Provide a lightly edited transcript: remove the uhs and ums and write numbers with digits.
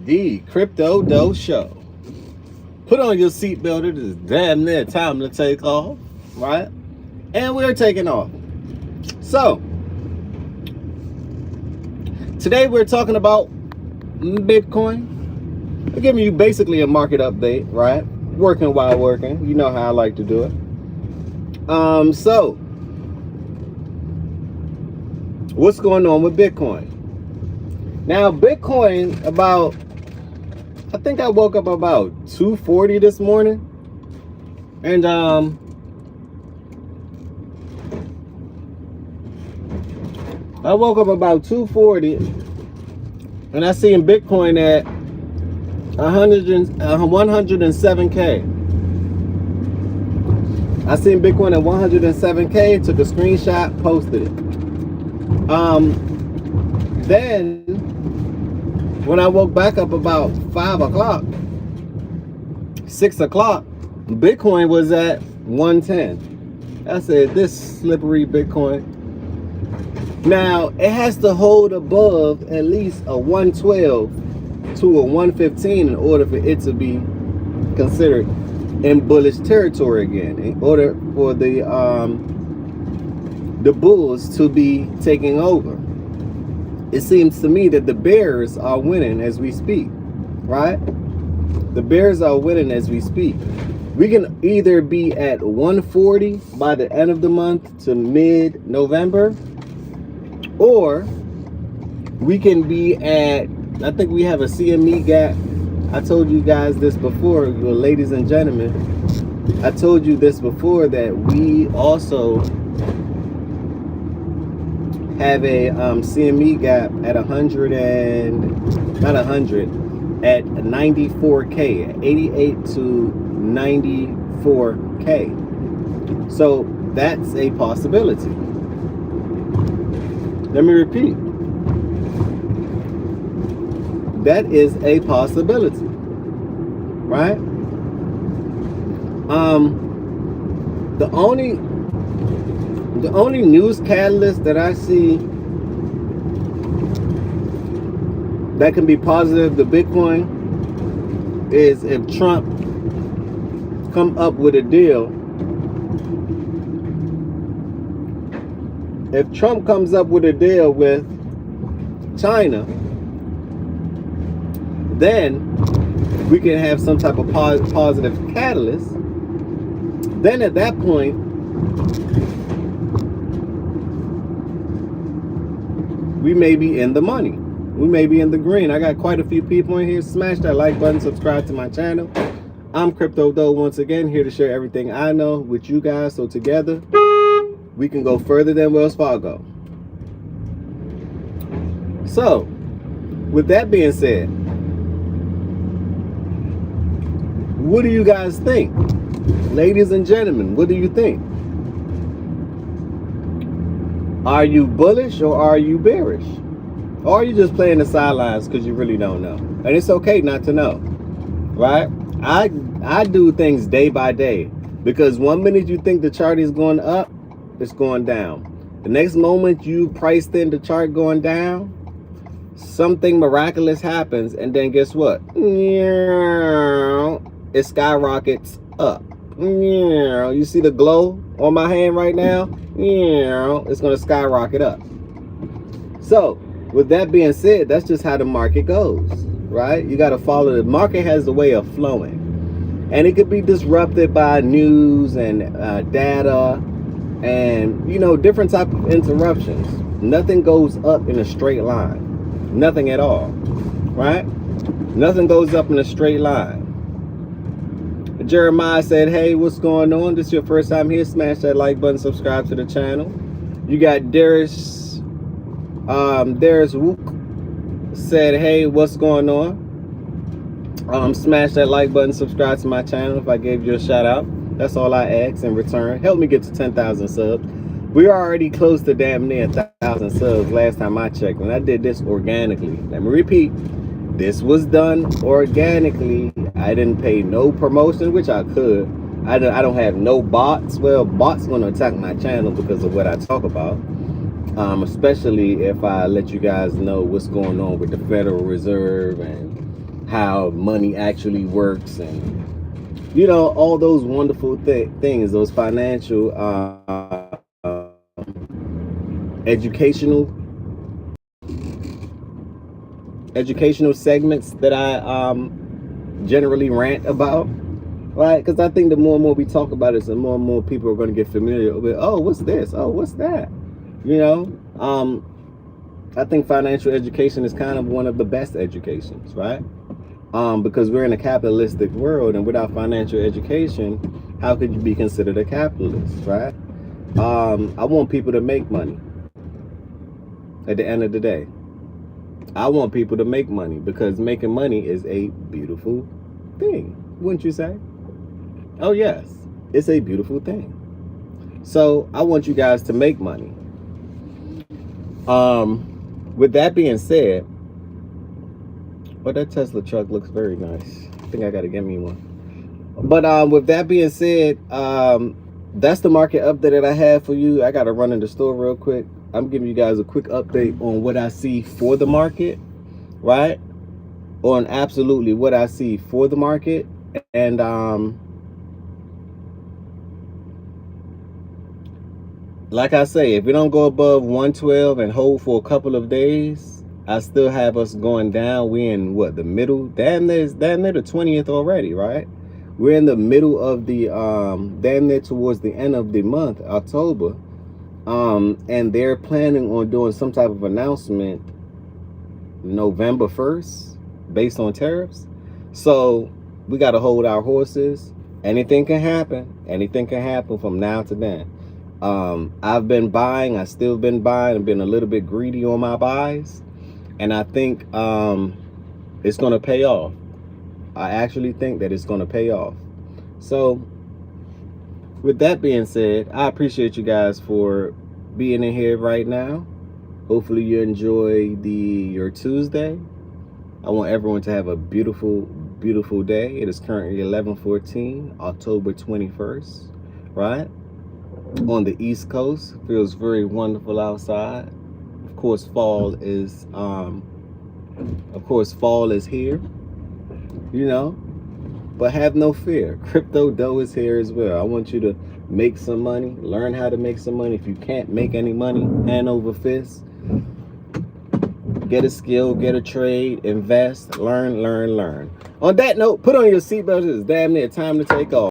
the Crypto Doe Show. Put on your seatbelt. It is damn near time to take off, right? And we're taking off. So, today we're talking about Bitcoin. I'm giving you basically a market update, right? Working while working. You know how I like to do it. So, what's going on with Bitcoin? Now, Bitcoin I think I woke up about 240 this morning. And I woke up about 240 and I seen Bitcoin at 107K. I seen Bitcoin at 107K, took a screenshot, posted it. Then when I woke back up about 5 o'clock, 6 o'clock, Bitcoin was at 110. I said, this slippery Bitcoin. Now, it has to hold above at least a 112 to a 115 in order for it to be considered in bullish territory again, in order for the bulls to be taking over. It seems to me that the bears are winning as we speak, right? The bears are winning as we speak. We can either be at 140 by the end of the month to mid-November, or we can be at, I think we have a CME gap. I told you guys this before, ladies and gentlemen. I told you this before, that we also have a CME gap at 100 and not 100 at 94K, 88 to 94K. So that's a possibility. Let me repeat. That is a possibility, right? The only news catalyst that I see that can be positive to Bitcoin is if Trump come up with a deal. If Trump comes up with a deal with China, then we can have some type of positive catalyst. Then at that point, we may be in the money. We may be in the green. I got quite a few people in here. Smash that like button, subscribe to my channel. I'm Crypto Doe once again, here to share everything I know with you guys, so together we can go further than Wells Fargo. So, with that being said, what do you guys think? Ladies and gentlemen, what do you think? Are you bullish or are you bearish? Or are you just playing the sidelines because you really don't know? And it's okay not to know, right? I do things day by day, because one minute you think the chart is going up, it's going down. The next moment you priced in the chart going down, something miraculous happens, and then guess what? It skyrockets up. You see the glow on my hand right now? It's going to skyrocket up. So, with that being said, that's just how the market goes, right? You got to follow. The market has a way of flowing, and it could be disrupted by news and data and, you know, different type of interruptions. Nothing goes up in a straight line. Nothing at all, right? Nothing goes up in a straight line. Jeremiah said, hey, what's going on? This is your first time here. Smash that like button, subscribe to the channel. You got Darius Wook said, hey, what's going on? Smash that like button, subscribe to my channel. If I gave you a shout out, that's all I ask in return. Help me get to 10,000 subs. We are already close to damn near 1,000 subs last time I checked, and I did this organically. Let me repeat. This was done organically. I didn't pay no promotion, which I could. I don't have no bots. Well, bots going to attack my channel because of what I talk about. Especially if I let you guys know what's going on with the Federal Reserve and how money actually works, and all those wonderful things, those financial educational segments that I generally rant about, right? Because I think the more and more we talk about it, the more and more people are going to get familiar with, oh, what's this? Oh, what's that? I think financial education is kind of one of the best educations, right? Because we're in a capitalistic world, and without financial education, how could you be considered a capitalist, right? I want people to make money at the end of the day. I want people to make money, because making money is a beautiful thing, wouldn't you say? Oh, yes, it's a beautiful thing. So I want you guys to make money. With that being said, that Tesla truck looks very nice. I think I gotta get me one. But with that being said, that's the market update that I have for you. I gotta run in the store real quick. I'm giving you guys a quick update on what I see for the market, right? On absolutely what I see for the market. And like I say, if we don't go above 112 and hold for a couple of days, I still have us going down. We're in what, the middle? Damn near the 20th already, right? We're in the middle of the damn near towards the end of the month, October. And they're planning on doing some type of announcement November 1st based on tariffs. So we got to hold our horses. Anything can happen. Anything can happen from now to then. I've been buying. I've still been buying. I've been a little bit greedy on my buys, and I think it's going to pay off. I actually think that it's going to pay off. So with that being said, I appreciate you guys for being in here right now. Hopefully you enjoy your Tuesday. I want everyone to have a beautiful, beautiful day. It is currently 11:14, October 21st, right? On the East Coast. Feels very wonderful outside. Of course, fall is here, but have no fear. Crypto dough is here as well. I want you to make some money, learn how to make some money. If you can't make any money, hand over fist, get a skill, get a trade, invest, learn. On that note, put on your seatbelt. It's damn near time to take off.